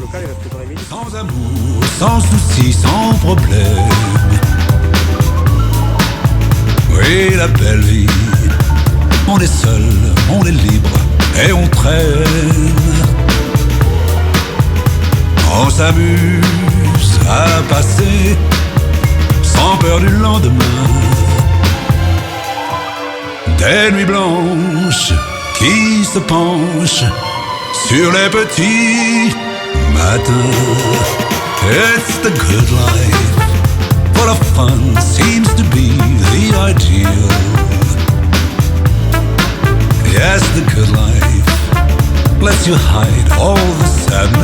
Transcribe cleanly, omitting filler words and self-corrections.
local, il va peut-être dans les minutes. Sans amour, sans souci, sans problème. Oui, la belle vie. On est seul, on est libre et on traîne. On s'amuse à passer sans peur du lendemain. Des nuits blanches qui se penchent sur les petits matins. It's the good life, full of fun, seems to be the ideal. Yes, the good life lets you hide all the sadness